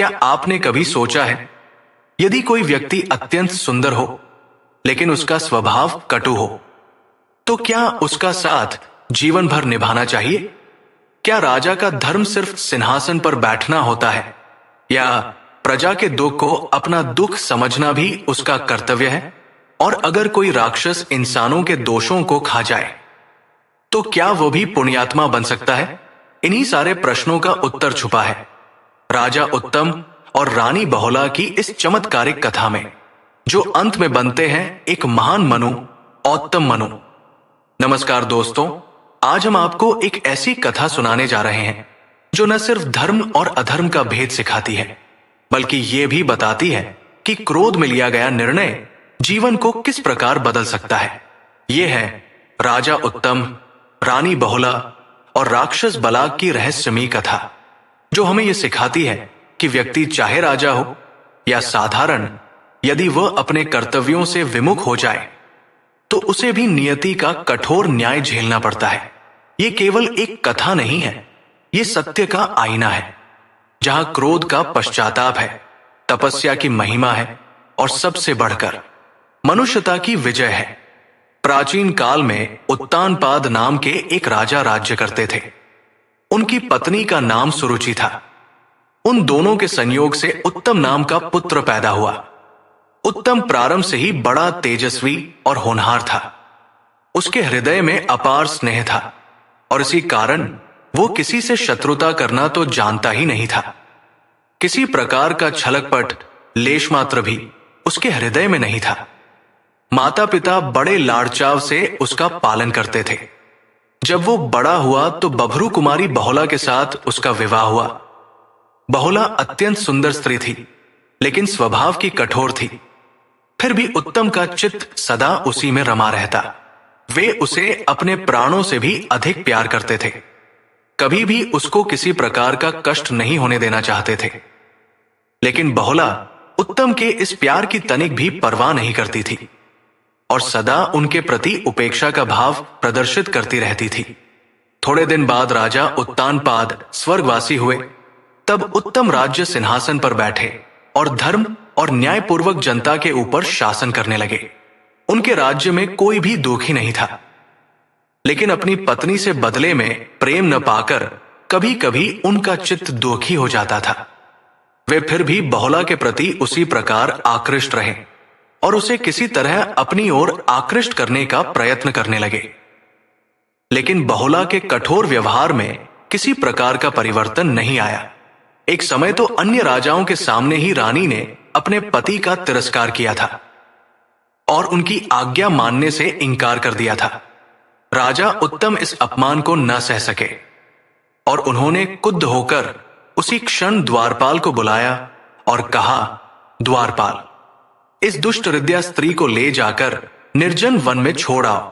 क्या आपने कभी सोचा है, यदि कोई व्यक्ति अत्यंत सुंदर हो लेकिन उसका स्वभाव कटु हो, तो क्या उसका साथ जीवन भर निभाना चाहिए? क्या राजा का धर्म सिर्फ सिंहासन पर बैठना होता है, या प्रजा के दुख को अपना दुख समझना भी उसका कर्तव्य है? और अगर कोई राक्षस इंसानों के दोषों को खा जाए, तो क्या वो भी पुण्यात्मा बन सकता है? इन्हीं सारे प्रश्नों का उत्तर छुपा है राजा उत्तम और रानी बहुला की इस चमत्कारिक कथा में, जो अंत में बनते हैं एक महान मनु, उत्तम मनु। नमस्कार दोस्तों, आज हम आपको एक ऐसी कथा सुनाने जा रहे हैं जो न सिर्फ धर्म और अधर्म का भेद सिखाती है, बल्कि ये भी बताती है कि क्रोध में लिया गया निर्णय जीवन को किस प्रकार बदल सकता है। ये है राजा उत्तम, रानी बहुला और राक्षस बलाक की रहस्यमयी कथा, जो हमें यह सिखाती है कि व्यक्ति चाहे राजा हो या साधारण, यदि वह अपने कर्तव्यों से विमुख हो जाए तो उसे भी नियति का कठोर न्याय झेलना पड़ता है। ये केवल एक कथा नहीं है, ये सत्य का आईना है, जहां क्रोध का पश्चाताप है, तपस्या की महिमा है और सबसे बढ़कर मनुष्यता की विजय है। प्राचीन काल में उत्तानपाद नाम के एक राजा राज्य करते थे। उनकी पत्नी का नाम सुरुचि था। उन दोनों के संयोग से उत्तम नाम का पुत्र पैदा हुआ। उत्तम प्रारंभ से ही बड़ा तेजस्वी और होनहार था। उसके हृदय में अपार स्नेह था और इसी कारण वो किसी से शत्रुता करना तो जानता ही नहीं था। किसी प्रकार का छलकपट लेश मात्र भी उसके हृदय में नहीं था। माता पिता बड़े लाड़चाव से उसका पालन करते थे। जब वो बड़ा हुआ तो बभरू कुमारी बहुला के साथ उसका विवाह हुआ। बहुला अत्यंत सुंदर स्त्री थी, लेकिन स्वभाव की कठोर थी। फिर भी उत्तम का चित्त सदा उसी में रमा रहता। वे उसे अपने प्राणों से भी अधिक प्यार करते थे। कभी भी उसको किसी प्रकार का कष्ट नहीं होने देना चाहते थे। लेकिन बहुला उत्तम के इस प्यार की तनिक भी परवाह नहीं करती थी और सदा उनके प्रति उपेक्षा का भाव प्रदर्शित करती रहती थी। थोड़े दिन बाद राजा उत्तानपाद स्वर्गवासी हुए। तब उत्तम राज्य सिंहासन पर बैठे और धर्म और न्यायपूर्वक जनता के ऊपर शासन करने लगे। उनके राज्य में कोई भी दुखी नहीं था, लेकिन अपनी पत्नी से बदले में प्रेम न पाकर कभी कभी उनका चित्त दुखी हो जाता था। वे फिर भी बहुला के प्रति उसी प्रकार आकृष्ट रहे और उसे किसी तरह अपनी ओर आकृष्ट करने का प्रयत्न करने लगे। लेकिन बहुला के कठोर व्यवहार में किसी प्रकार का परिवर्तन नहीं आया। एक समय तो अन्य राजाओं के सामने ही रानी ने अपने पति का तिरस्कार किया था और उनकी आज्ञा मानने से इनकार कर दिया था। राजा उत्तम इस अपमान को न सह सके और उन्होंने क्रुद्ध होकर उसी क्षण द्वारपाल को बुलाया और कहा, द्वारपाल, इस दुष्ट हृदया स्त्री को ले जाकर निर्जन वन में छोड़ आओ।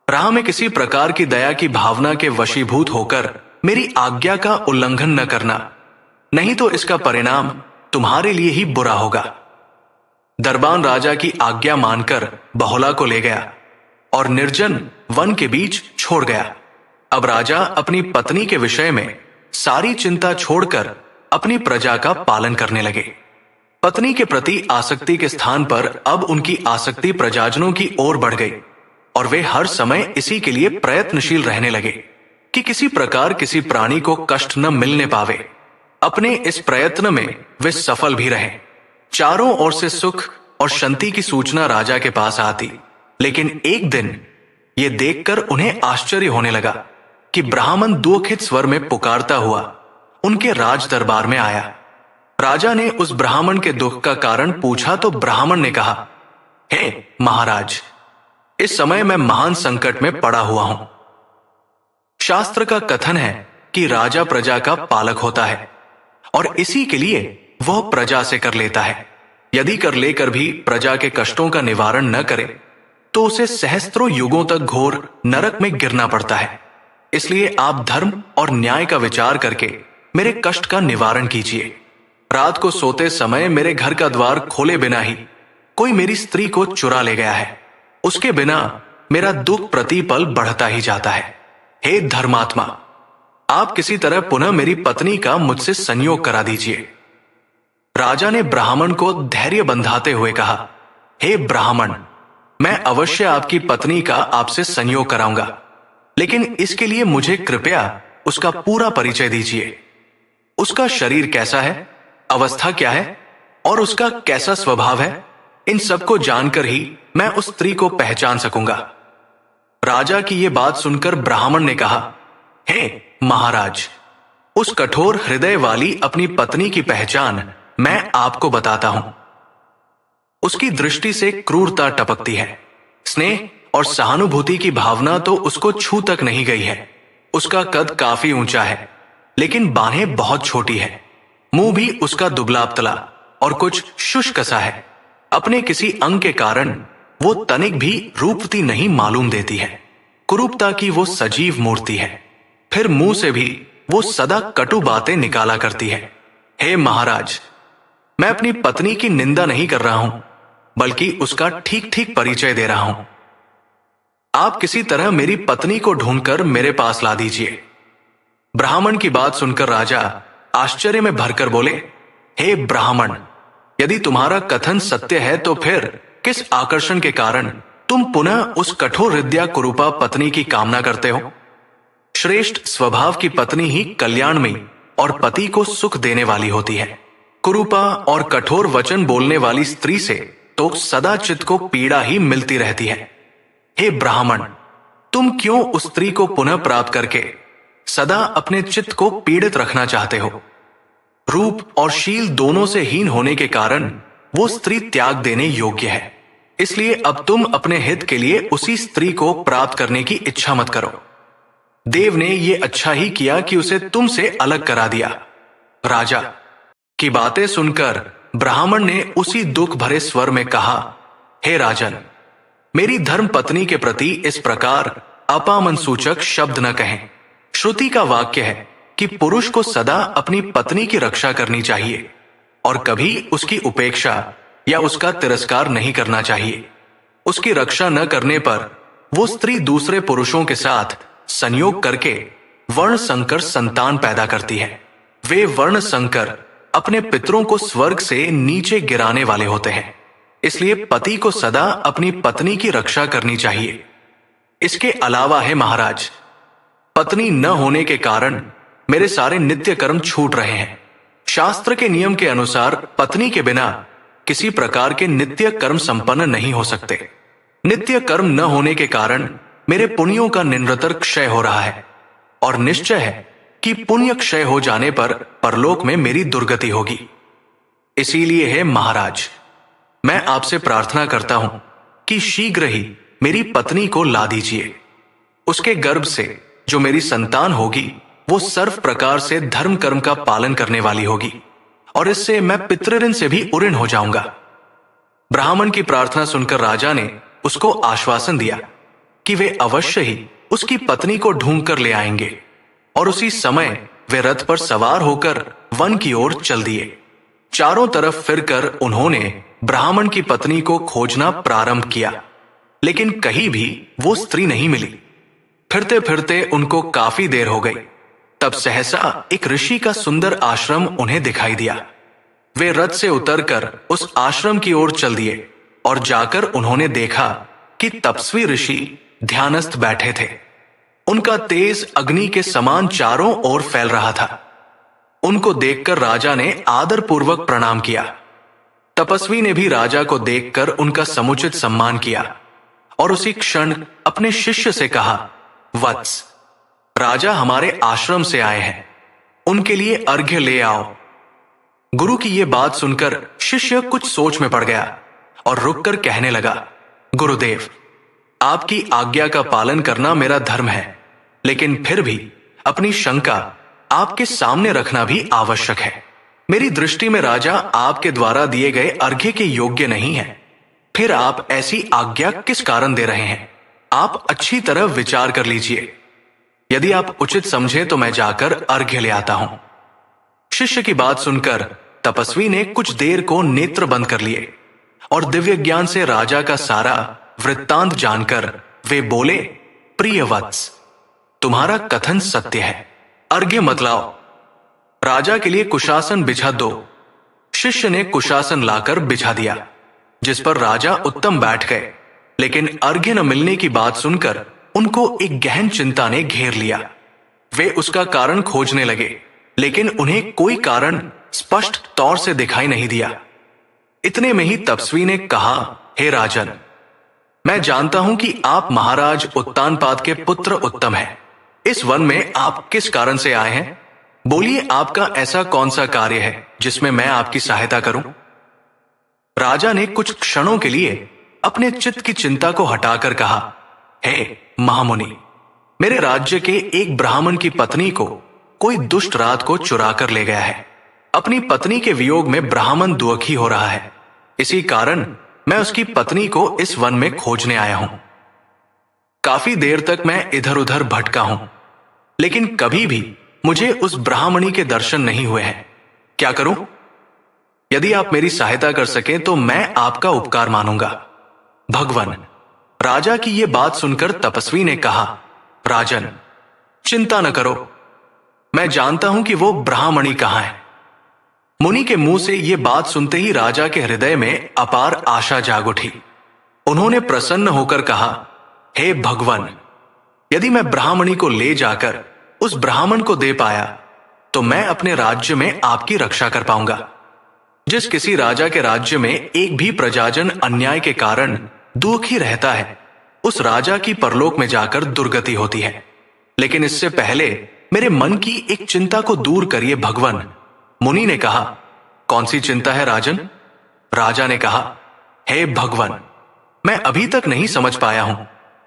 राह में किसी प्रकार की दया की भावना के वशीभूत होकर मेरी आज्ञा का उल्लंघन न करना, नहीं तो इसका परिणाम तुम्हारे लिए ही बुरा होगा। दरबान राजा की आज्ञा मानकर बहुला को ले गया और निर्जन वन के बीच छोड़ गया। अब राजा अपनी पत्नी के विषय में सारी चिंता छोड़कर अपनी प्रजा का पालन करने लगे। पत्नी के प्रति आसक्ति के स्थान पर अब उनकी आसक्ति प्रजाजनों की ओर बढ़ गई और वे हर समय इसी के लिए प्रयत्नशील रहने लगे कि किसी प्रकार किसी प्राणी को कष्ट न मिलने पावे। अपने इस प्रयत्न में वे सफल भी रहे। चारों ओर से सुख और शांति की सूचना राजा के पास आती, लेकिन एक दिन ये देखकर उन्हें आश्चर्य होने लगा कि ब्राह्मण दुखित स्वर में पुकारता हुआ उनके राज दरबार में आया। राजा ने उस ब्राह्मण के दुख का कारण पूछा तो ब्राह्मण ने कहा, हे महाराज, इस समय मैं महान संकट में पड़ा हुआ हूं। शास्त्र का कथन है कि राजा प्रजा का पालक होता है और इसी के लिए वह प्रजा से कर लेता है। यदि कर लेकर भी प्रजा के कष्टों का निवारण न करे तो उसे सहस्त्रों युगों तक घोर नरक में गिरना पड़ता है। इसलिए आप धर्म और न्याय का विचार करके मेरे कष्ट का निवारण कीजिए। रात को सोते समय मेरे घर का द्वार खोले बिना ही कोई मेरी स्त्री को चुरा ले गया है। उसके बिना मेरा दुख प्रतिपल बढ़ता ही जाता है। हे धर्मात्मा, आप किसी तरह पुनः मेरी पत्नी का मुझसे संयोग करा दीजिए। राजा ने ब्राह्मण को धैर्य बंधाते हुए कहा, हे ब्राह्मण, मैं अवश्य आपकी पत्नी का आपसे संयोग कराऊंगा, लेकिन इसके लिए मुझे कृपया उसका पूरा परिचय दीजिए। उसका शरीर कैसा है, अवस्था क्या है और उसका कैसा स्वभाव है, इन सबको जानकर ही मैं उस स्त्री को पहचान सकूंगा। राजा की यह बात सुनकर ब्राह्मण ने कहा, हे महाराज, उस कठोर हृदय वाली अपनी पत्नी की पहचान मैं आपको बताता हूं। उसकी दृष्टि से क्रूरता टपकती है, स्नेह और सहानुभूति की भावना तो उसको छू तक नहीं गई है। उसका कद काफी ऊंचा है, लेकिन बाहें बहुत छोटी है। मुंह भी उसका दुबला पतला और कुछ शुष्क सा है। अपने किसी अंग के कारण वो तनिक भी रूपवती नहीं मालूम देती है। कुरूपता की वो सजीव मूर्ति है। फिर मुंह से भी वो सदा कटु बातें निकाला करती है। हे महाराज, मैं अपनी पत्नी की निंदा नहीं कर रहा हूं, बल्कि उसका ठीक ठीक परिचय दे रहा हूं। आप किसी तरह मेरी पत्नी को ढूंढकर मेरे पास ला दीजिए। ब्राह्मण की बात सुनकर राजा आश्चर्य में भरकर बोले, हे ब्राह्मण, यदि तुम्हारा कथन सत्य है तो फिर किस आकर्षण के कारण तुम पुनः उस कठोर हृदया कुरूपा पत्नी की कामना करते हो? श्रेष्ठ स्वभाव की पत्नी ही कल्याणमयी और पति को सुख देने वाली होती है। कुरूपा और कठोर वचन बोलने वाली स्त्री से तो सदा चित्त को पीड़ा ही मिलती रहती है। हे ब्राह्मण, तुम क्यों उस स्त्री को पुनः प्राप्त करके सदा अपने चित्त को पीड़ित रखना चाहते हो? रूप और शील दोनों से हीन होने के कारण वो स्त्री त्याग देने योग्य है। इसलिए अब तुम अपने हित के लिए उसी स्त्री को प्राप्त करने की इच्छा मत करो। देव ने ये अच्छा ही किया कि उसे तुमसे अलग करा दिया। राजा की बातें सुनकर ब्राह्मण ने उसी दुख भरे स्वर में कहा, हे राजन, मेरी धर्म पत्नी के प्रति इस प्रकार अपामन सूचक शब्द न कहें। श्रुति का वाक्य है कि पुरुष को सदा अपनी पत्नी की रक्षा करनी चाहिए और कभी उसकी उपेक्षा या उसका तिरस्कार नहीं करना चाहिए। उसकी रक्षा न करने पर वो स्त्री दूसरे पुरुषों के साथ संयोग करके वर्ण संकर संतान पैदा करती है। वे वर्ण संकर अपने पितरों को स्वर्ग से नीचे गिराने वाले होते हैं। इसलिए पति को सदा अपनी पत्नी की रक्षा करनी चाहिए। इसके अलावा है महाराज, पत्नी न होने के कारण मेरे सारे नित्य कर्म छूट रहे हैं। शास्त्र के नियम के अनुसार पत्नी के बिना किसी प्रकार के नित्य कर्म संपन्न नहीं हो सकते। नित्य कर्म न होने के कारण मेरे पुण्यों का निरंतर क्षय हो रहा है और निश्चय है कि पुण्य क्षय हो जाने पर परलोक में मेरी दुर्गति होगी। इसीलिए है महाराज, मैं आपसे प्रार्थना करता हूं कि शीघ्र ही मेरी पत्नी को ला दीजिए। उसके गर्भ से जो मेरी संतान होगी वो सर्व प्रकार से धर्म कर्म का पालन करने वाली होगी और इससे मैं पितृऋण से भी उऋण हो जाऊंगा। ब्राह्मण की प्रार्थना सुनकर राजा ने उसको आश्वासन दिया कि वे अवश्य ही उसकी पत्नी को ढूंढ कर ले आएंगे और उसी समय वे रथ पर सवार होकर वन की ओर चल दिए। चारों तरफ फिरकर उन्होंने ब्राह्मण की पत्नी को खोजना प्रारंभ किया, लेकिन कहीं भी वो स्त्री नहीं मिली। फिरते फिरते उनको काफी देर हो गई। तब सहसा एक ऋषि का सुंदर आश्रम उन्हें दिखाई दिया। वे रथ से उतरकर उस आश्रम की ओर चल दिए और जाकर उन्होंने देखा कि तपस्वी ऋषि ध्यानस्थ बैठे थे। उनका तेज अग्नि के समान चारों ओर फैल रहा था। उनको देखकर राजा ने आदर पूर्वक प्रणाम किया। तपस्वी ने भी राजा को देखकर उनका समुचित सम्मान किया और उसी क्षण अपने शिष्य से कहा, वत्स, राजा हमारे आश्रम से आए हैं, उनके लिए अर्घ्य ले आओ। गुरु की यह बात सुनकर शिष्य कुछ सोच में पड़ गया और रुककर कहने लगा, गुरुदेव, आपकी आज्ञा का पालन करना मेरा धर्म है, लेकिन फिर भी अपनी शंका आपके सामने रखना भी आवश्यक है। मेरी दृष्टि में राजा आपके द्वारा दिए गए अर्घ्य के योग्य नहीं है। फिर आप ऐसी आज्ञा किस कारण दे रहे हैं? आप अच्छी तरह विचार कर लीजिए। यदि आप उचित समझे तो मैं जाकर अर्घ्य ले आता हूं। शिष्य की बात सुनकर तपस्वी ने कुछ देर को नेत्र बंद कर लिए और दिव्य ज्ञान से राजा का सारा वृत्तांत जानकर वे बोले, प्रिय वत्स, तुम्हारा कथन सत्य है, अर्घ्य मत लाओ। राजा के लिए कुशासन बिछा दो। शिष्य ने कुशासन लाकर बिछा दिया, जिस पर राजा उत्तम बैठ गए। लेकिन अर्घ्य न मिलने की बात सुनकर उनको एक गहन चिंता ने घेर लिया। वे उसका कारण खोजने लगे, लेकिन उन्हें कोई कारण स्पष्ट तौर से दिखाई नहीं दिया। इतने में ही तपस्वी ने कहा, हे राजन, मैं जानता हूं कि आप महाराज उत्तानपाद के पुत्र उत्तम हैं। इस वन में आप किस कारण से आए हैं? बोलिए, आपका ऐसा कौन सा कार्य है जिसमें मैं आपकी सहायता करूं? राजा ने कुछ क्षणों के लिए अपने चित्त की चिंता को हटाकर कहा, हे महामुनि, मेरे राज्य के एक ब्राह्मण की पत्नी को कोई दुष्ट रात को चुरा कर ले गया है। अपनी पत्नी के वियोग में ब्राह्मण दुखी हो रहा है। इसी कारण मैं उसकी पत्नी को इस वन में खोजने आया हूं। काफी देर तक मैं इधर उधर भटका हूं, लेकिन कभी भी मुझे उस ब्राह्मणी के दर्शन नहीं हुए हैं। क्या करूं? यदि आप मेरी सहायता कर सकें तो मैं आपका उपकार मानूंगा। भगवान, राजा की यह बात सुनकर तपस्वी ने कहा, राजन, चिंता न करो, मैं जानता हूं कि वो ब्राह्मणी कहां है। मुनि के मुंह से यह बात सुनते ही राजा के हृदय में अपार आशा जाग उठी। उन्होंने प्रसन्न होकर कहा, हे भगवान, यदि मैं ब्राह्मणी को ले जाकर उस ब्राह्मण को दे पाया तो मैं अपने राज्य में आपकी रक्षा कर पाऊंगा। जिस किसी राजा के राज्य में एक भी प्रजाजन अन्याय के कारण दुखी रहता है, उस राजा की परलोक में जाकर दुर्गति होती है। लेकिन इससे पहले मेरे मन की एक चिंता को दूर करिए भगवान। मुनि ने कहा, कौन सी चिंता है राजन? राजा ने कहा, हे भगवान, मैं अभी तक नहीं समझ पाया हूं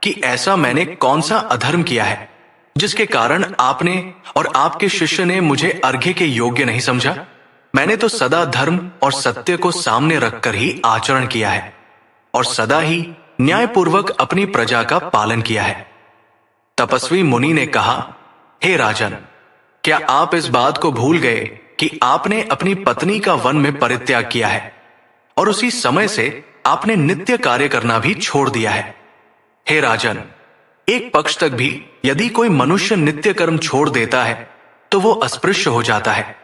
कि ऐसा मैंने कौन सा अधर्म किया है जिसके कारण आपने और आपके शिष्य ने मुझे अर्घ्य के योग्य नहीं समझा। मैंने तो सदा धर्म और सत्य को सामने रखकर ही आचरण किया है और सदा ही न्यायपूर्वक अपनी प्रजा का पालन किया है। तपस्वी मुनि ने कहा, हे राजन, क्या आप इस बात को भूल गए कि आपने अपनी पत्नी का वन में परित्याग किया है और उसी समय से आपने नित्य कार्य करना भी छोड़ दिया है? हे राजन, एक पक्ष तक भी यदि कोई मनुष्य नित्य कर्म छोड़ देता है तो वो अस्पृश्य हो जाता है।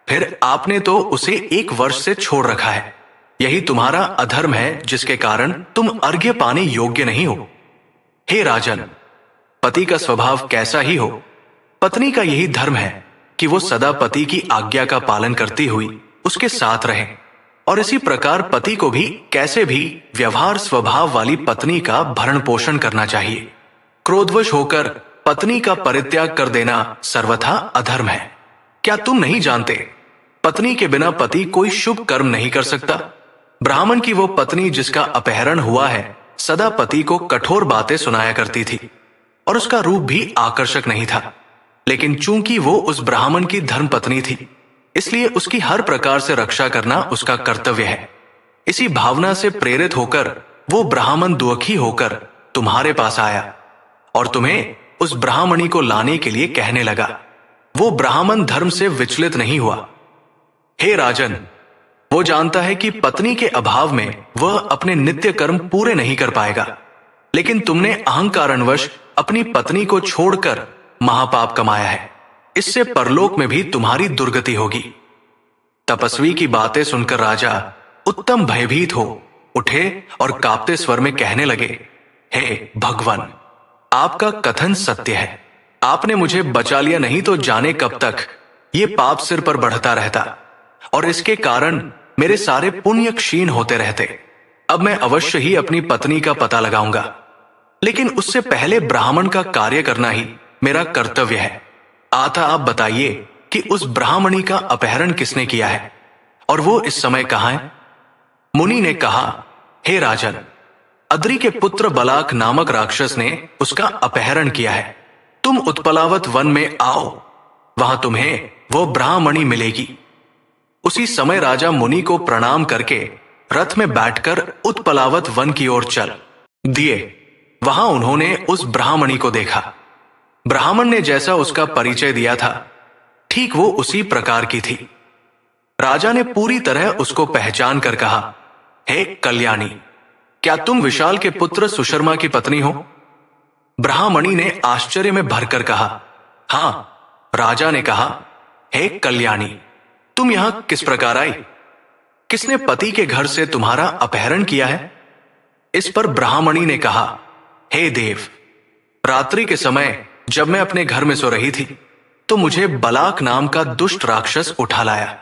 फिर आपने तो उसे 1 वर्ष से छोड़ रखा है। यही तुम्हारा अधर्म है जिसके कारण तुम अर्घ्य पाने योग्य नहीं हो। हे राजन, पति का स्वभाव कैसा ही हो, पत्नी का यही धर्म है कि वो सदा पति की आज्ञा का पालन करती हुई उसके साथ रहे, और इसी प्रकार पति को भी कैसे भी व्यवहार स्वभाव वाली पत्नी का भरण पोषण करना चाहिए। क्रोधवश होकर पत्नी का परित्याग कर देना सर्वथा अधर्म है। क्या तुम नहीं जानते, पत्नी के बिना पति कोई शुभ कर्म नहीं कर सकता। ब्राह्मण की वो पत्नी जिसका अपहरण हुआ है सदा पति को कठोर बातें सुनाया करती थी और उसका रूप भी आकर्षक नहीं था, लेकिन चूंकि वो उस ब्राह्मण की धर्म पत्नी थी, इसलिए उसकी हर प्रकार से रक्षा करना उसका कर्तव्य है। इसी भावना से प्रेरित होकर वो ब्राह्मण दुखी होकर तुम्हारे पास आया और तुम्हें उस ब्राह्मणी को लाने के लिए कहने लगा। वो ब्राह्मण धर्म से विचलित नहीं हुआ। हे राजन, वो जानता है कि पत्नी के अभाव में वह अपने नित्य कर्म पूरे नहीं कर पाएगा, लेकिन तुमने अहंकारणवश अपनी पत्नी को छोड़कर महापाप कमाया है। इससे परलोक में भी तुम्हारी दुर्गति होगी। तपस्वी की बातें सुनकर राजा उत्तम भयभीत हो उठे और कांपते स्वर में कहने लगे, हे भगवान, आपका कथन सत्य है। आपने मुझे बचा लिया, नहीं तो जाने कब तक ये पाप सिर पर बढ़ता रहता और इसके कारण मेरे सारे पुण्य क्षीण होते रहते। अब मैं अवश्य ही अपनी पत्नी का पता लगाऊंगा, लेकिन उससे पहले ब्राह्मण का कार्य करना ही मेरा कर्तव्य है। आता आप बताइए कि उस ब्राह्मणी का अपहरण किसने किया है और वो इस समय कहां है? मुनि ने कहा, हे राजन, अद्रि के पुत्र बलाक नामक राक्षस ने उसका अपहरण किया है। तुम उत्पलावत वन में आओ, वहां तुम्हें वो ब्राह्मणी मिलेगी। उसी समय राजा मुनि को प्रणाम करके रथ में बैठकर उत्पलावत वन की ओर चल दिए। वहां उन्होंने उस ब्राह्मणी को देखा। ब्राह्मण ने जैसा उसका परिचय दिया था ठीक वो उसी प्रकार की थी। राजा ने पूरी तरह उसको पहचान कर कहा, हे कल्याणी, क्या तुम विशाल के पुत्र सुशर्मा की पत्नी हो? ब्राह्मणी ने आश्चर्य में भरकर कहा, हाँ। राजा ने कहा, हे कल्याणी, तुम यहां किस प्रकार आई? किसने पति के घर से तुम्हारा अपहरण किया है? इस पर ब्राह्मणी ने कहा, हे देव, रात्रि के समय जब मैं अपने घर में सो रही थी तो मुझे बलाक नाम का दुष्ट राक्षस उठा लाया।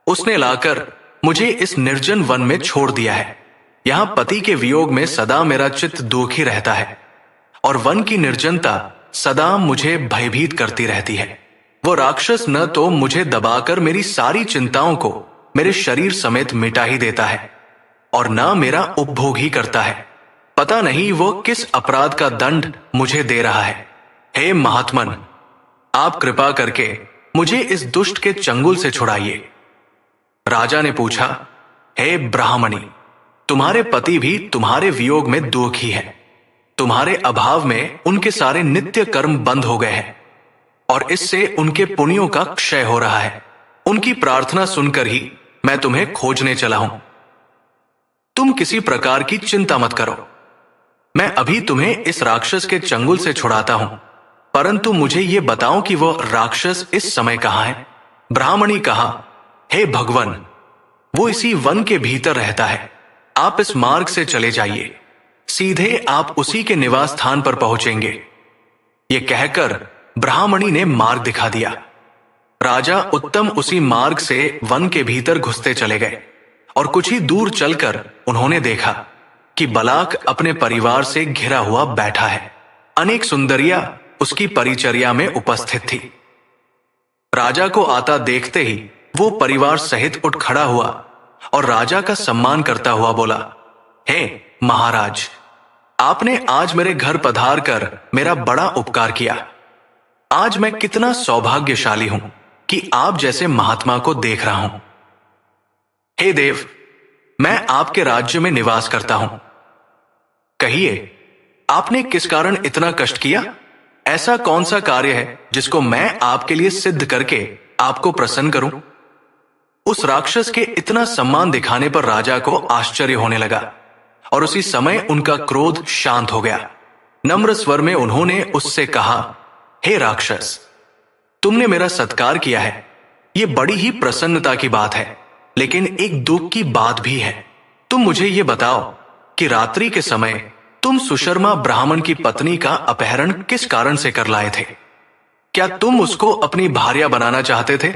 उसने लाकर मुझे इस निर्जन वन में छोड़ दिया है। यहां पति के वियोग में सदा मेरा चित्त दुखी रहता है और वन की निर्जनता सदा मुझे भयभीत करती रहती है। वो राक्षस न तो मुझे दबाकर मेरी सारी चिंताओं को मेरे शरीर समेत मिटा ही देता है और न मेरा उपभोग ही करता है। पता नहीं वो किस अपराध का दंड मुझे दे रहा है। हे महात्मन, आप कृपा करके मुझे इस दुष्ट के चंगुल से छुड़ाइए। राजा ने पूछा, हे ब्राह्मणी, तुम्हारे पति भी तुम्हारे वियोग में दुखी है। तुम्हारे अभाव में उनके सारे नित्य कर्म बंद हो गए हैं और इससे उनके पुण्यों का क्षय हो रहा है। उनकी प्रार्थना सुनकर ही मैं तुम्हें खोजने चला हूं। तुम किसी प्रकार की चिंता मत करो, मैं अभी तुम्हें इस राक्षस के चंगुल से छुड़ाता हूं, परंतु मुझे यह बताओ कि वो राक्षस इस समय कहां है? ब्राह्मणी कहा, हे भगवान, वो इसी वन के भीतर रहता है। आप इस मार्ग से चले जाइए, सीधे आप उसी के निवास स्थान पर पहुंचेंगे। ये कहकर ब्राह्मणी ने मार्ग दिखा दिया। राजा उत्तम उसी मार्ग से वन के भीतर घुसते चले गए और कुछ ही दूर चलकर उन्होंने देखा कि बलाक अपने परिवार से घिरा हुआ बैठा है। अनेक सुंदरियां उसकी परिचर्या में उपस्थित थी। राजा को आता देखते ही वो परिवार सहित उठ खड़ा हुआ और राजा का सम्मान करता हुआ बोला, हे महाराज, आपने आज मेरे घर पधार कर मेरा बड़ा उपकार किया। आज मैं कितना सौभाग्यशाली हूं कि आप जैसे महात्मा को देख रहा हूं। हे देव, मैं आपके राज्य में निवास करता हूं। कहिए, आपने किस कारण इतना कष्ट किया? ऐसा कौन सा कार्य है जिसको मैं आपके लिए सिद्ध करके आपको प्रसन्न करूं? उस राक्षस के इतना सम्मान दिखाने पर राजा को आश्चर्य होने लगा और उसी समय उनका क्रोध शांत हो गया। नम्र स्वर में उन्होंने उससे कहा, हे राक्षस, तुमने मेरा सत्कार किया है, यह बड़ी ही प्रसन्नता की बात है, लेकिन एक दुख की बात भी है। तुम मुझे यह बताओ कि रात्रि के समय तुम सुशर्मा ब्राह्मण की पत्नी का अपहरण किस कारण से कर लाए थे? क्या तुम उसको अपनी भार्या बनाना चाहते थे?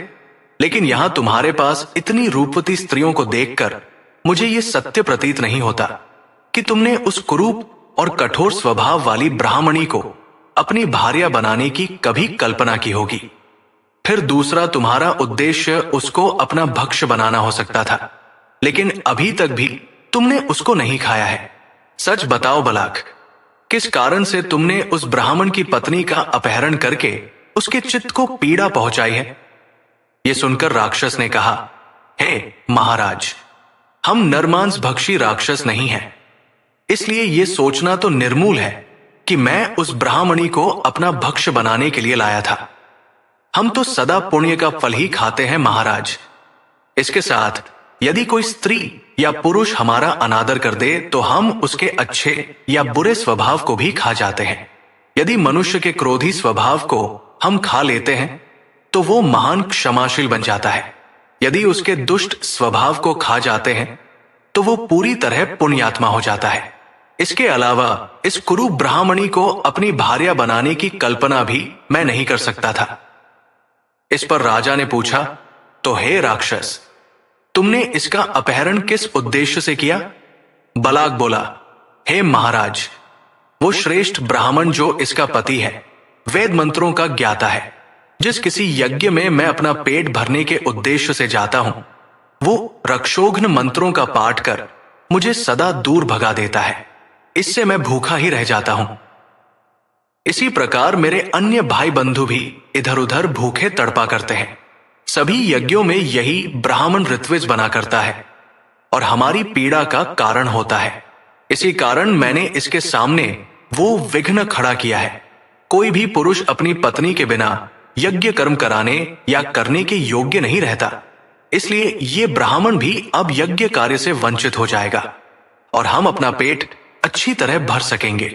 लेकिन यहां तुम्हारे पास इतनी रूपवती स्त्रियों को देखकर मुझे यह सत्य प्रतीत नहीं होता कि तुमने उस कुरूप और कठोर स्वभाव वाली ब्राह्मणी को अपनी भार्या बनाने की कभी कल्पना की होगी। फिर दूसरा, तुम्हारा उद्देश्य उसको अपना भक्ष्य बनाना हो सकता था, लेकिन अभी तक भी तुमने उसको नहीं खाया है। सच बताओ बलाक, किस कारण से तुमने उस ब्राह्मण की पत्नी का अपहरण करके उसके चित्त को पीड़ा पहुंचाई है? यह सुनकर राक्षस ने कहा, हे महाराज, हम नरमांस भक्षी राक्षस नहीं हैं, इसलिए यह सोचना तो निर्मूल है कि मैं उस ब्राह्मणी को अपना भक्ष्य बनाने के लिए लाया था। हम तो सदा पुण्य का फल ही खाते हैं महाराज। इसके साथ यदि कोई स्त्री या पुरुष हमारा अनादर कर दे तो हम उसके अच्छे या बुरे स्वभाव को भी खा जाते हैं। यदि मनुष्य के क्रोधी स्वभाव को हम खा लेते हैं तो वो महान क्षमाशील बन जाता है। यदि उसके दुष्ट स्वभाव को खा जाते हैं तो वो पूरी तरह पुण्यात्मा हो जाता है। इसके अलावा इस कुरूप ब्राह्मणी को अपनी भार्या बनाने की कल्पना भी मैं नहीं कर सकता था। इस पर राजा ने पूछा, तो हे राक्षस, तुमने इसका अपहरण किस उद्देश्य से किया? बलाक बोला, हे महाराज, वो श्रेष्ठ ब्राह्मण जो इसका पति है, वेद मंत्रों का ज्ञाता है। जिस किसी यज्ञ में मैं अपना पेट भरने के उद्देश्य से जाता हूं, वो रक्षोघ्न मंत्रों का पाठ कर मुझे सदा दूर भगा देता है। इससे मैं भूखा ही रह जाता हूं। इसी प्रकार मेरे अन्य भाई बंधु भी इधर उधर भूखे तड़पा करते हैं। सभी यज्ञों में यही ब्राह्मण ऋत्विज बना करता है और हमारी पीड़ा का कारण होता है। इसी कारण मैंने इसके सामने वो विघ्न खड़ा किया है। कोई भी पुरुष अपनी पत्नी के बिना यज्ञ कर्म कराने या करने के योग्य नहीं रहता। इसलिए ये ब्राह्मण भी अब यज्ञ कार्य से वंचित हो जाएगा और हम अपना पेट अच्छी तरह भर सकेंगे।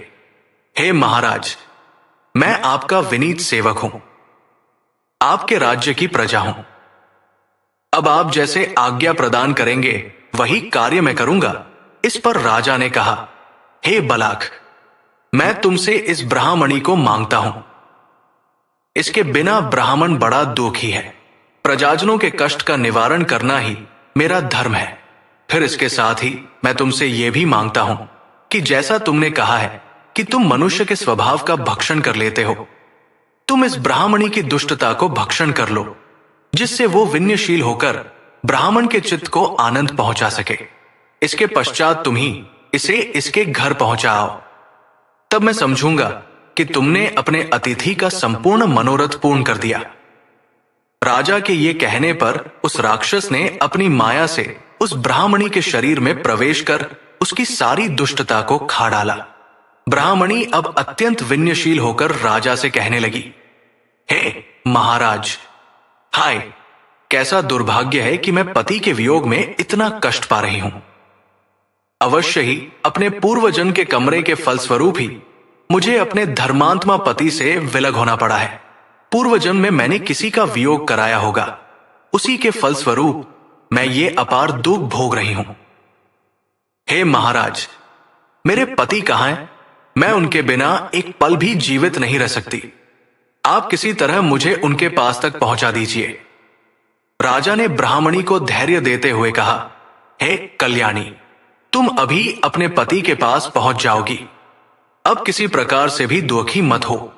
हे महाराज, मैं आपका विनीत सेवक हूं, आपके राज्य की प्रजा हूं। अब आप जैसे आज्ञा प्रदान करेंगे वही कार्य मैं करूंगा। इस पर राजा ने कहा, हे बलाक, मैं तुमसे इस ब्राह्मणी को मांगता हूं। इसके बिना ब्राह्मण बड़ा दुखी है। प्रजाजनों के कष्ट का निवारण करना ही मेरा धर्म है। फिर इसके साथ ही मैं तुमसे यह भी मांगता हूं कि जैसा तुमने कहा है कि तुम मनुष्य के स्वभाव का भक्षण कर लेते हो, तुम इस ब्राह्मणी की दुष्टता को भक्षण कर लो, जिससे वो विनयशील होकर ब्राह्मण के चित्त को आनंद पहुंचा सके। इसके पश्चात तुम ही इसे इसके घर पहुंचाओ। तब मैं समझूंगा कि तुमने अपने अतिथि का संपूर्ण मनोरथ पूर्ण कर दिया। राजा के ये कहने पर उस राक्षस ने अपनी माया से उस ब्राह्मणी के शरीर में प्रवेश कर उसकी सारी दुष्टता को खा डाला। ब्राह्मणी अब अत्यंत विनयशील होकर राजा से कहने लगी, हे महाराज, हाय, कैसा दुर्भाग्य है कि मैं पति के वियोग में इतना कष्ट पा रही हूं। अवश्य ही अपने पूर्वजन के कमरे के फलस्वरूप ही मुझे अपने धर्मात्मा पति से विलग होना पड़ा है। पूर्वजन्म में मैंने किसी का वियोग कराया होगा, उसी के फलस्वरूप मैं ये अपार दुख भोग रही हूं। हे महाराज, मेरे पति कहां हैं? मैं उनके बिना एक पल भी जीवित नहीं रह सकती। आप किसी तरह मुझे उनके पास तक पहुंचा दीजिए। राजा ने ब्राह्मणी को धैर्य देते हुए कहा, हे कल्याणी, तुम अभी अपने पति के पास पहुंच जाओगी। अब किसी प्रकार से भी दुखी मत हो।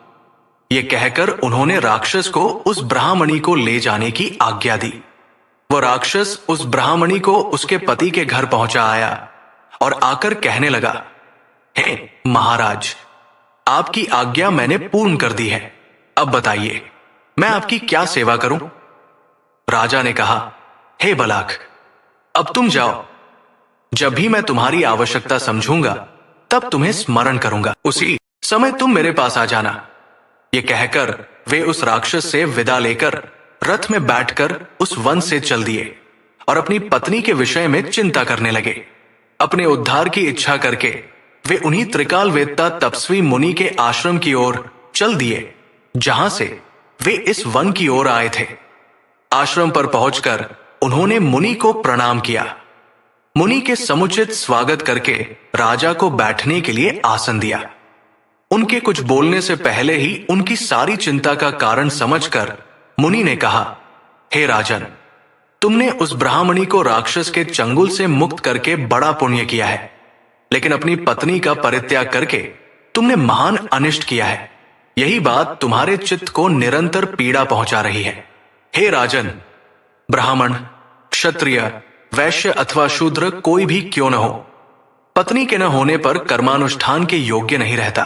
यह कहकर उन्होंने राक्षस को उस ब्राह्मणी को ले जाने की आज्ञा दी। वह राक्षस उस ब्राह्मणी को उसके पति के घर पहुंचा आया और आकर कहने लगा, हे महाराज, आपकी आज्ञा मैंने पूर्ण कर दी है। अब बताइए, मैं आपकी क्या सेवा करूं? राजा ने कहा, हे बलाक, अब तुम जाओ। जब भी मैं तुम्हारी आवश्यकता समझूंगा तब तुम्हें स्मरण करूंगा, उसी समय तुम मेरे पास आ जाना। ये कहकर वे उस राक्षस से विदा लेकर रथ में बैठकर उस वन से चल दिए और अपनी पत्नी के विषय में चिंता करने लगे। अपने उद्धार की इच्छा करके वे उन्हीं त्रिकाल वेत्ता तपस्वी मुनि के आश्रम की ओर चल दिए, जहां से वे इस वन की ओर आए थे। आश्रम पर पहुंचकर उन्होंने मुनि को प्रणाम किया। मुनि के समुचित स्वागत करके राजा को बैठने के लिए आसन दिया। उनके कुछ बोलने से पहले ही उनकी सारी चिंता का कारण समझकर मुनि ने कहा, हे राजन, तुमने उस ब्राह्मणी को राक्षस के चंगुल से मुक्त करके बड़ा पुण्य किया है, लेकिन अपनी पत्नी का परित्याग करके तुमने महान अनिष्ट किया है। यही बात तुम्हारे चित्त को निरंतर पीड़ा पहुंचा रही है। हे राजन, ब्राह्मण, क्षत्रिय, वैश्य अथवा शूद्र कोई भी क्यों न हो, पत्नी के न होने पर कर्मानुष्ठान के योग्य नहीं रहता।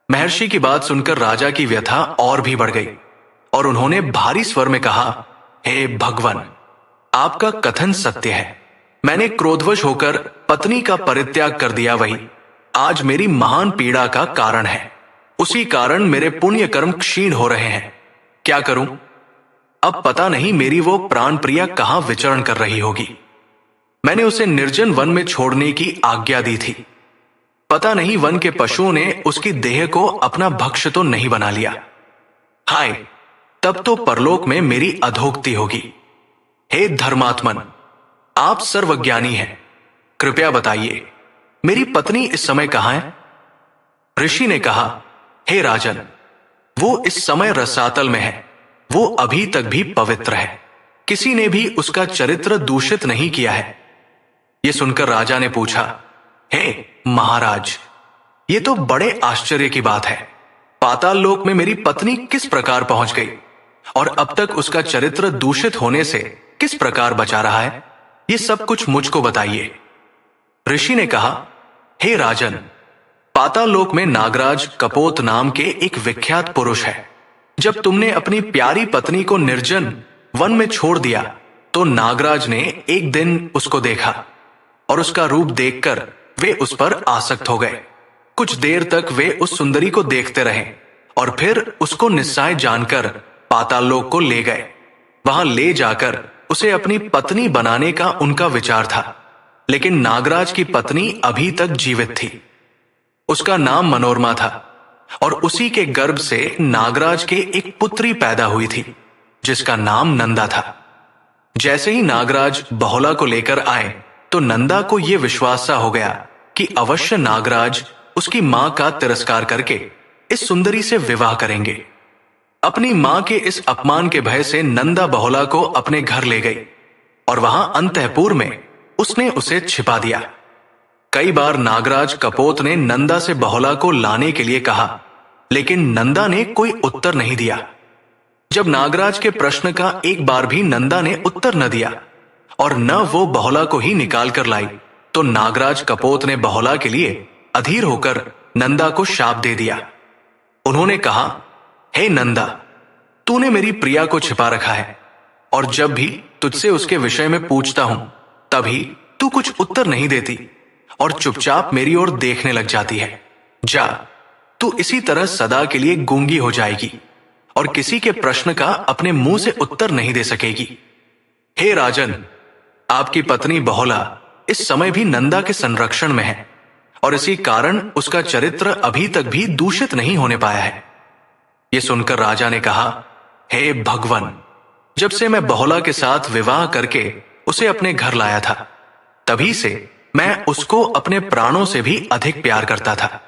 महर्षि की बात सुनकर राजा की व्यथा और भी बढ़ गई और उन्होंने भारी स्वर में कहा, हे भगवान, आपका कथन सत्य है। मैंने क्रोधवश होकर पत्नी का परित्याग कर दिया, वही आज मेरी महान पीड़ा का कारण है। उसी कारण मेरे पुण्य कर्म क्षीण हो रहे हैं। क्या करूं? अब पता नहीं मेरी वो प्राण प्रिया कहां विचरण कर रही होगी। मैंने उसे निर्जन वन में छोड़ने की आज्ञा दी थी। पता नहीं वन के पशुओं ने उसकी देह को अपना भक्ष्य तो नहीं बना लिया। हाय, तब तो परलोक में मेरी अधोक्ति होगी। हे धर्मात्मन, आप सर्वज्ञानी हैं, कृपया बताइए मेरी पत्नी इस समय कहां है? ऋषि ने कहा, हे राजन, वो इस समय रसातल में है। वो अभी तक भी पवित्र है। किसी ने भी उसका चरित्र दूषित नहीं किया है। यह सुनकर राजा ने पूछा, हे महाराज, ये तो बड़े आश्चर्य की बात है। पाताल लोक में मेरी पत्नी किस प्रकार पहुंच गई और अब तक उसका चरित्र दूषित होने से किस प्रकार बचा रहा है? ये सब कुछ मुझको बताइए। ऋषि ने कहा, हे राजन, पाताल लोक में नागराज कपोत नाम के एक विख्यात पुरुष है। जब तुमने अपनी प्यारी पत्नी को निर्जन वन में छोड़ दिया तो नागराज ने एक दिन उसको देखा और उसका रूप देखकर वे उस पर आसक्त हो गए। कुछ देर तक वे उस सुंदरी को देखते रहे और फिर उसको निस्साय जानकर पाताल लोक को ले गए। वहां ले जाकर उसे अपनी पत्नी बनाने का उनका विचार था, लेकिन नागराज की पत्नी अभी तक जीवित थी। उसका नाम मनोरमा था और उसी के गर्भ से नागराज के एक पुत्री पैदा हुई थी जिसका नाम नंदा था। जैसे ही नागराज बहुला को लेकर आए तो नंदा को यह विश्वास सा हो गया कि अवश्य नागराज उसकी मां का तिरस्कार करके इस सुंदरी से विवाह करेंगे। अपनी मां के इस अपमान के भय से नंदा बहुला को अपने घर ले गई और वहां अंतःपुर में उसने उसे छिपा दिया। कई बार नागराज कपोत ने नंदा से बहुला को लाने के लिए कहा, लेकिन नंदा ने कोई उत्तर नहीं दिया। जब नागराज के प्रश्न का एक बार भी नंदा ने उत्तर न दिया और न वो बहुला को ही निकाल कर लाई, तो नागराज कपोत ने बहुला के लिए अधीर होकर नंदा को शाप दे दिया। उन्होंने कहा, हे नंदा, तूने मेरी प्रिया को छिपा रखा है और जब भी तुझसे उसके विषय में पूछता हूं तभी तू कुछ उत्तर नहीं देती और चुपचाप मेरी ओर देखने लग जाती है। जा, तू इसी तरह सदा के लिए गूंगी हो जाएगी और किसी के प्रश्न का अपने मुंह से उत्तर नहीं दे सकेगी। हे राजन, आपकी पत्नी बहुला इस समय भी नंदा के संरक्षण में है और इसी कारण उसका चरित्र अभी तक भी दूषित नहीं होने पाया है। यह सुनकर राजा ने कहा, हे भगवान, जब से मैं बहुला के साथ विवाह करके उसे अपने घर लाया था, तभी से मैं उसको अपने प्राणों से भी अधिक प्यार करता था।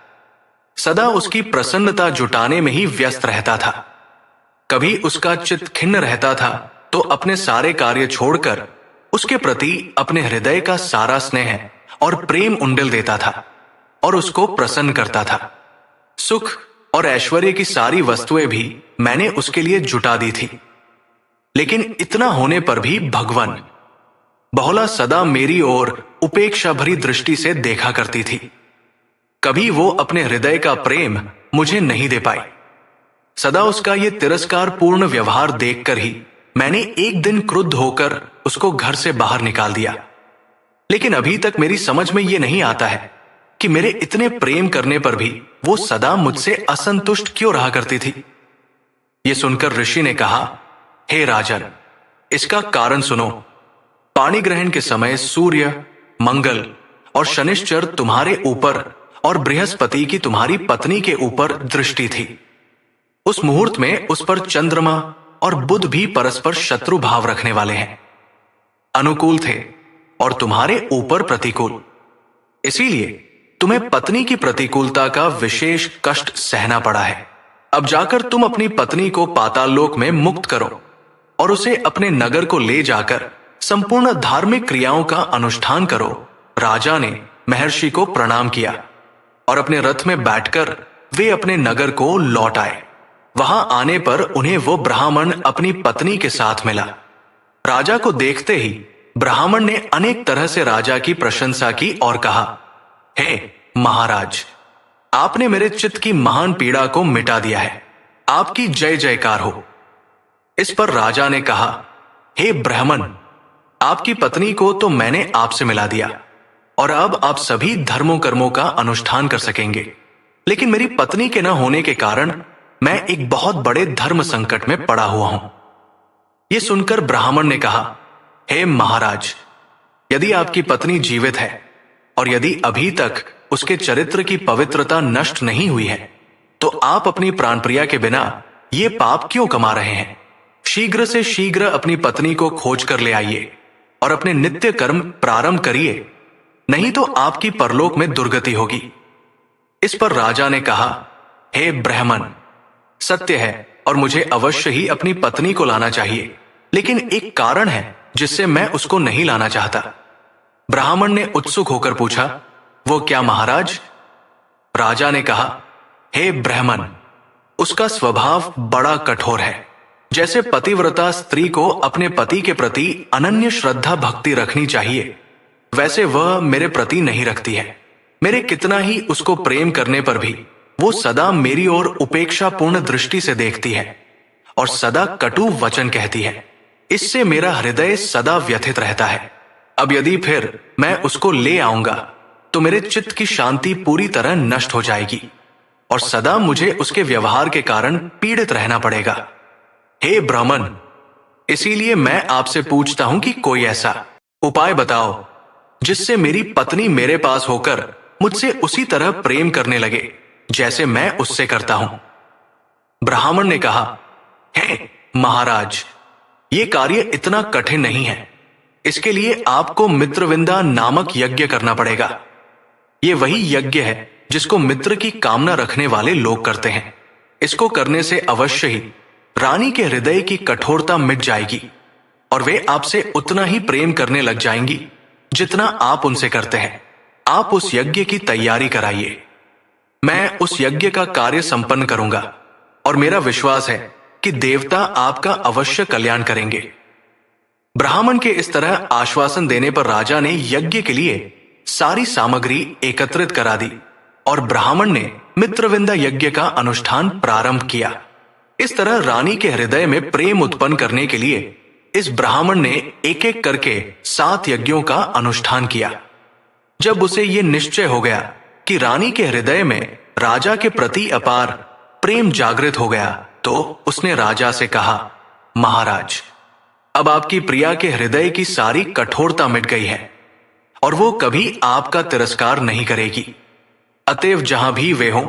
सदा उसकी प्रसन्नता जुटाने में ही व्यस्त रहता था। कभी उसका चित्त खिन्न रहता था तो अपने सारे कार्य छोड़कर उसके प्रति अपने हृदय का सारा स्नेह और प्रेम उंडेल देता था और उसको प्रसन्न करता था। सुख और ऐश्वर्य की सारी वस्तुएं भी मैंने उसके लिए जुटा दी थी, लेकिन इतना होने पर भी भगवान, बहुला सदा मेरी ओर उपेक्षा भरी दृष्टि से देखा करती थी। कभी वो अपने हृदय का प्रेम मुझे नहीं दे पाई। सदा उसका ये तिरस्कार पूर्ण व्यवहार देखकर ही मैंने एक दिन क्रुद्ध होकर उसको घर से बाहर निकाल दिया। लेकिन अभी तक मेरी समझ में ये नहीं आता है कि मेरे इतने प्रेम करने पर भी वो सदा मुझसे असंतुष्ट क्यों रहा करती थी। ये सुनकर ऋषि ने कहा, हे राजन, इसका कारण सुनो। पाणी ग्रहण के समय सूर्य, मंगल और शनिश्चर तुम्हारे ऊपर और बृहस्पति की तुम्हारी पत्नी के ऊपर दृष्टि थी। उस मुहूर्त में उस पर चंद्रमा और बुध भी परस्पर शत्रु भाव रखने वाले हैं, अनुकूल थे और तुम्हारे ऊपर प्रतिकूल। इसीलिए तुम्हें पत्नी की प्रतिकूलता का विशेष कष्ट सहना पड़ा है। अब जाकर तुम अपनी पत्नी को पाताल लोक में मुक्त करो और उसे अपने नगर को ले जाकर संपूर्ण धार्मिक क्रियाओं का अनुष्ठान करो। राजा ने महर्षि को प्रणाम किया और अपने रथ में बैठकर वे अपने नगर को लौट आए। वहां आने पर उन्हें वो ब्राह्मण अपनी पत्नी के साथ मिला। राजा को देखते ही ब्राह्मण ने अनेक तरह से राजा की प्रशंसा की और कहा, हे महाराज, आपने मेरे चित्त की महान पीड़ा को मिटा दिया है। आपकी जय जयकार हो। इस पर राजा ने कहा, हे ब्राह्मण, आपकी पत्नी को तो मैंने आपसे मिला दिया और अब आप सभी धर्मों कर्मों का अनुष्ठान कर सकेंगे, लेकिन मेरी पत्नी के न होने के कारण मैं एक बहुत बड़े धर्म संकट में पड़ा हुआ हूं। यह सुनकर ब्राह्मण ने कहा, हे महाराज, यदि आपकी पत्नी जीवित है और यदि अभी तक उसके चरित्र की पवित्रता नष्ट नहीं हुई है, तो आप अपनी प्राणप्रिया के बिना ये पाप क्यों कमा रहे हैं? शीघ्र से शीघ्र अपनी पत्नी को खोज कर ले आइए और अपने नित्य कर्म प्रारंभ करिए, नहीं तो आपकी परलोक में दुर्गति होगी। इस पर राजा ने कहा, हे ब्राह्मण, सत्य है और मुझे अवश्य ही अपनी पत्नी को लाना चाहिए, लेकिन एक कारण है जिससे मैं उसको नहीं लाना चाहता। ब्राह्मण ने उत्सुक होकर पूछा, वो क्या महाराज? राजा ने कहा, हे ब्राह्मण, उसका स्वभाव बड़ा कठोर है। जैसे पतिव्रता स्त्री को अपने पति के प्रति अनन्य श्रद्धा भक्ति रखनी चाहिए, वैसे वह मेरे प्रति नहीं रखती है। मेरे कितना ही उसको प्रेम करने पर भी वो सदा मेरी ओर उपेक्षापूर्ण दृष्टि से देखती है और सदा कटु वचन कहती है। इससे मेरा हृदय सदा व्यथित रहता है। अब यदि फिर मैं उसको ले आऊंगा तो मेरे चित्त की शांति पूरी तरह नष्ट हो जाएगी और सदा मुझे उसके व्यवहार के कारण पीड़ित रहना पड़ेगा। हे ब्राह्मण, इसीलिए मैं आपसे पूछता हूं कि कोई ऐसा उपाय बताओ जिससे मेरी पत्नी मेरे पास होकर मुझसे उसी तरह प्रेम करने लगे जैसे मैं उससे करता हूं। ब्राह्मण ने कहा, हे महाराज, ये कार्य इतना कठिन नहीं है। इसके लिए आपको मित्रविंदा नामक यज्ञ करना पड़ेगा। ये वही यज्ञ है जिसको मित्र की कामना रखने वाले लोग करते हैं। इसको करने से अवश्य ही रानी के हृदय की कठोरता मिट जाएगी और वे आपसे उतना ही प्रेम करने लग जाएंगी जितना आप उनसे करते हैं। आप उस यज्ञ की तैयारी कराइए। मैं उस यज्ञ का कार्य संपन्न करूंगा और मेरा विश्वास है कि देवता आपका अवश्य कल्याण करेंगे। ब्राह्मण के इस तरह आश्वासन देने पर राजा ने यज्ञ के लिए सारी सामग्री एकत्रित करा दी और ब्राह्मण ने मित्रविंदा यज्ञ का अनुष्ठान प्रारंभ किया। इस तरह रानी के हृदय में प्रेम उत्पन्न करने के लिए इस ब्राह्मण ने एक एक करके 7 यज्ञों का अनुष्ठान किया। जब उसे यह निश्चय हो गया कि रानी के हृदय में राजा के प्रति अपार प्रेम जागृत हो गया, तो उसने राजा से कहा, महाराज, अब आपकी प्रिया के हृदय की सारी कठोरता मिट गई है और वो कभी आपका तिरस्कार नहीं करेगी। अतएव जहां भी वे हों,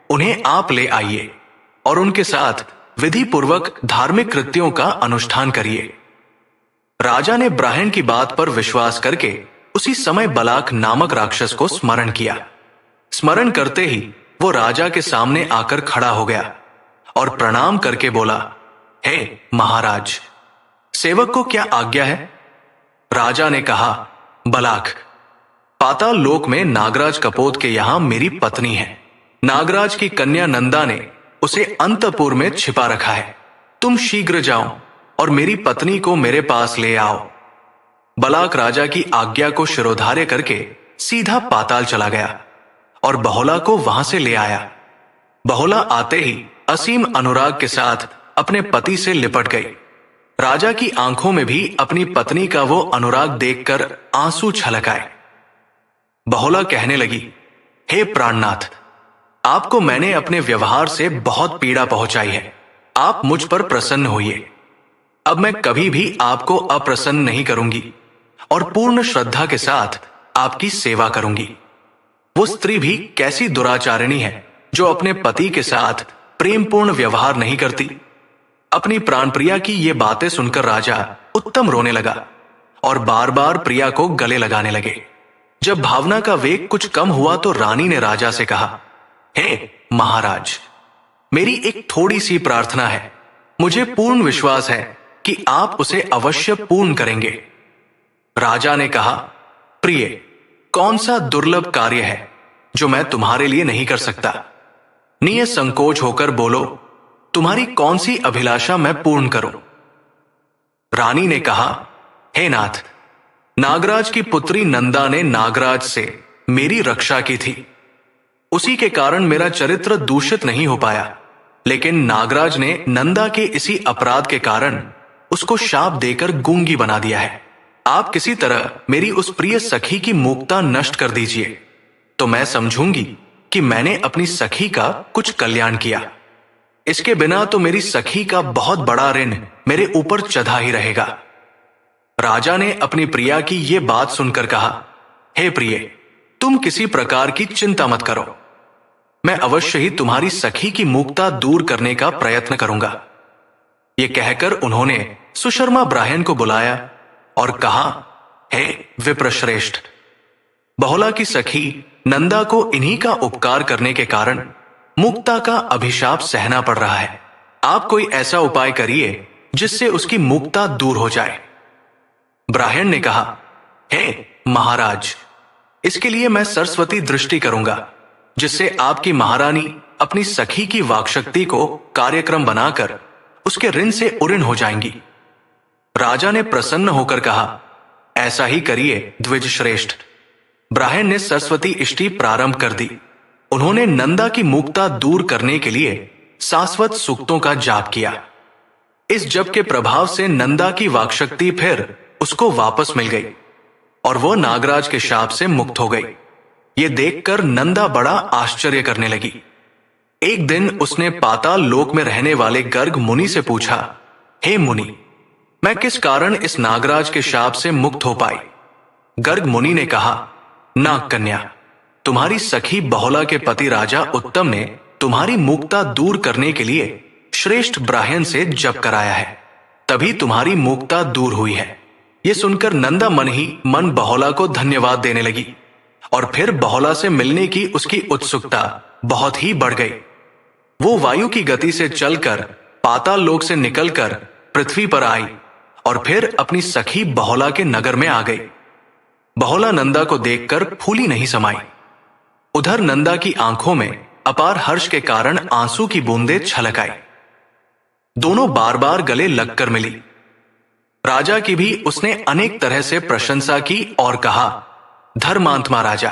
उन्हें आप ले आइए और उनके साथ विधि पूर्वक धार्मिक कृत्यों का अनुष्ठान करिए। राजा ने ब्राह्मण की बात पर विश्वास करके उसी समय बलाक नामक राक्षस को स्मरण किया। स्मरण करते ही वो राजा के सामने आकर खड़ा हो गया और प्रणाम करके बोला, हे महाराज, सेवक को क्या आज्ञा है? राजा ने कहा, बलाक, पाताल लोक में नागराज कपोत के यहां मेरी पत्नी है। नागराज की कन्या नंदा ने उसे अंतपुर में छिपा रखा है। तुम शीघ्र जाओ और मेरी पत्नी को मेरे पास ले आओ। बलाक राजा की आज्ञा को शिरोधार्य करके सीधा पाताल चला गया और बहुला को वहां से ले आया। बहुला आते ही असीम अनुराग के साथ अपने पति से लिपट गई। राजा की आंखों में भी अपनी पत्नी का वो अनुराग देखकर आंसू छलक आए। बहुला कहने लगी, हे प्राणनाथ, आपको मैंने अपने व्यवहार से बहुत पीड़ा पहुंचाई है। आप मुझ पर प्रसन्न होइए। अब मैं कभी भी आपको अप्रसन्न नहीं करूंगी और पूर्ण श्रद्धा के साथ आपकी सेवा करूंगी। वो स्त्री भी कैसी दुराचारिणी है जो अपने पति के साथ प्रेमपूर्ण व्यवहार नहीं करती। अपनी प्राणप्रिया की ये बातें सुनकर राजा उत्तम रोने लगा और बार बार प्रिया को गले लगाने लगे। जब भावना का वेग कुछ कम हुआ तो रानी ने राजा से कहा, हे महाराज, मेरी एक थोड़ी सी प्रार्थना है। मुझे पूर्ण विश्वास है कि आप उसे अवश्य पूर्ण करेंगे। राजा ने कहा, प्रिय, कौन सा दुर्लभ कार्य है जो मैं तुम्हारे लिए नहीं कर सकता? निसंकोच होकर बोलो, तुम्हारी कौन सी अभिलाषा मैं पूर्ण करूं? रानी ने कहा, हे नाथ, नागराज की पुत्री नंदा ने नागराज से मेरी रक्षा की थी। उसी के कारण मेरा चरित्र दूषित नहीं हो पाया, लेकिन नागराज ने नंदा के इसी अपराध के कारण उसको शाप देकर गूंगी बना दिया है। आप किसी तरह मेरी उस प्रिय सखी की मूकता नष्ट कर दीजिए, तो मैं समझूंगी कि मैंने अपनी सखी का कुछ कल्याण किया। इसके बिना तो मेरी सखी का बहुत बड़ा ऋण मेरे ऊपर चढ़ा ही रहेगा। राजा ने अपनी प्रिया की ये बात सुनकर कहा, हे प्रिय, तुम किसी प्रकार की चिंता मत करो। मैं अवश्य ही तुम्हारी सखी की मूकता दूर करने का प्रयत्न करूंगा। ये कहकर उन्होंने सुशर्मा ब्राह्मण को बुलाया और कहा, हे विप्रश्रेष्ठ, बहुला की सखी नंदा को इन्हीं का उपकार करने के कारण मुक्ता का अभिशाप सहना पड़ रहा है। आप कोई ऐसा उपाय करिए जिससे उसकी मुक्ता दूर हो जाए। ब्राह्मण ने कहा, हे महाराज, इसके लिए मैं सरस्वती दृष्टि करूंगा, जिससे आपकी महारानी अपनी सखी की वाक्शक्ति को कार्यक्रम बनाकर उसके ऋण से उऋण हो जाएंगी। राजा ने प्रसन्न होकर कहा, ऐसा ही करिए द्विज श्रेष्ठ। ब्राह्मण ने सरस्वती इष्टि प्रारंभ कर दी। उन्होंने नंदा की मूकता दूर करने के लिए शाश्वत सूक्तों का जाप किया। इस जप के प्रभाव से नंदा की वाक्शक्ति फिर उसको वापस मिल गई और वो नागराज के शाप से मुक्त हो गई। ये देखकर नंदा बड़ा आश्चर्य करने लगी। एक दिन उसने पाताल लोक में रहने वाले गर्ग मुनि से पूछा, हे मुनि, मैं किस कारण इस नागराज के शाप से मुक्त हो पाई? गर्ग मुनि ने कहा, नाग कन्या, तुम्हारी सखी बहुला के पति राजा उत्तम ने तुम्हारी मुक्ता दूर करने के लिए श्रेष्ठ ब्राह्मण से जप कराया है, तभी तुम्हारी मूकता दूर हुई है। ये सुनकर नंदा मन ही मन बहुला को धन्यवाद देने लगी और फिर बहुला से मिलने की उसकी उत्सुकता बहुत ही बढ़ गई। वो वायु की गति से चलकर पाताल लोक से निकलकर पृथ्वी पर आई और फिर अपनी सखी बहुला के नगर में आ गई। बहुला नंदा को देखकर फूली नहीं समाई। उधर नंदा की आंखों में अपार हर्ष के कारण आंसू की बूंदें छलक आई। दोनों बार बार गले लगकर मिली। राजा की भी उसने अनेक तरह से प्रशंसा की और कहा, धर्मात्मा राजा,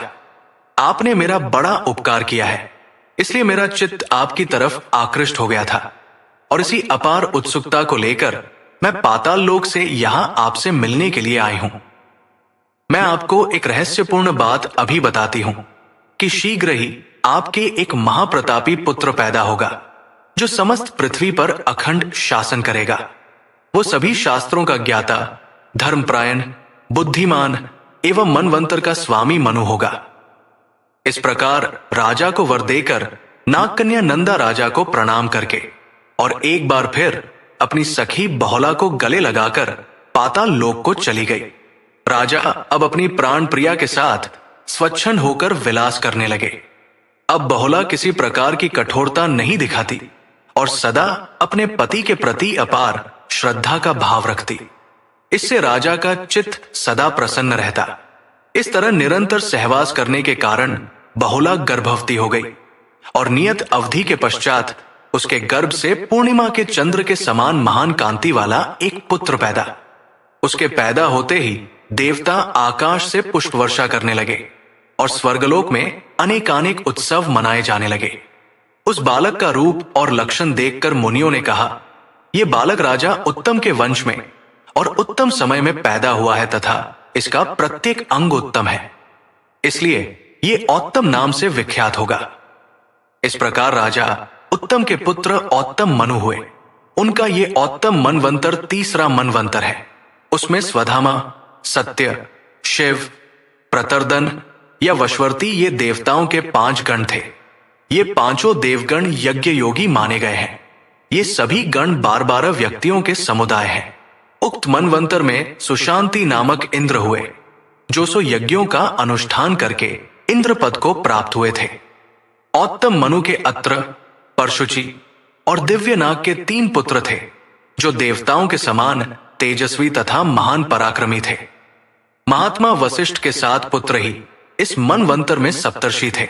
आपने मेरा बड़ा उपकार किया है, इसलिए मेरा चित्त आपकी तरफ आकृष्ट हो गया था और इसी अपार उत्सुकता को लेकर मैं पाताल लोक से यहां आपसे मिलने के लिए आई हूं। मैं आपको एक रहस्यपूर्ण बात अभी बताती हूं कि शीघ्र ही आपके एक महाप्रतापी पुत्र पैदा होगा जो समस्त पृथ्वी पर अखंड शासन करेगा। वो सभी शास्त्रों का ज्ञाता, धर्मप्रायण, बुद्धिमान एवं मनवंतर का स्वामी मनु होगा। इस प्रकार राजा को वर देकर नागकन्या नंदा राजा को प्रणाम करके और एक बार फिर अपनी सखी बहुला को गले लगाकर पाताल लोक को चली गई। राजा अब अपनी प्राण प्रिया के साथ स्वच्छंद होकर विलास करने लगे। अब बहुला किसी प्रकार की कठोरता नहीं दिखाती और सदा अपने पति के प्रति अपार श्रद्धा का भाव रखती। इससे राजा का चित्त सदा प्रसन्न रहता। इस तरह निरंतर सहवास करने के कारण बहुला गर्भवती हो गई और नियत अवधि के पश्चात उसके गर्भ से पूर्णिमा के चंद्र के समान महान कांति वाला एक पुत्र पैदा। उसके पैदा होते ही देवता आकाश से पुष्प वर्षा करने लगे और स्वर्गलोक में अनेकानेक उत्सव मनाए जाने लगे। उस बालक का रूप और लक्षण देखकर मुनियों ने कहा, यह बालक राजा उत्तम के वंश में और उत्तम समय में पैदा हुआ है तथा इसका प्रत्येक अंग उत्तम है, इसलिए ये औत्तम नाम से विख्यात होगा। इस प्रकार राजा उत्तम के पुत्र औत्तम मनु हुए। उनका ये औत्तम मनवंतर तीसरा मनवंतर है। उसमें स्वधामा, सत्य, शिव, प्रतरदन या वशवर्ती ये देवताओं के 5 गण थे। ये पांचों देवगण यज्ञ योगी माने गए हैं। ये सभी गण 12 व्यक्तियों के समुदाय हैं। उक्त मनवंतर में सुशांति नामक इंद्र हुए, जो सो यज्ञों का अनुष्ठान करके इंद्र पद को प्राप्त हुए थे। औत्तम मनु के अत्र, परशुचि और दिव्य नाग के 3 पुत्र थे, जो देवताओं के समान तेजस्वी तथा महान पराक्रमी थे। महात्मा वशिष्ठ के 7 पुत्र ही इस मनवंतर में सप्तर्षि थे।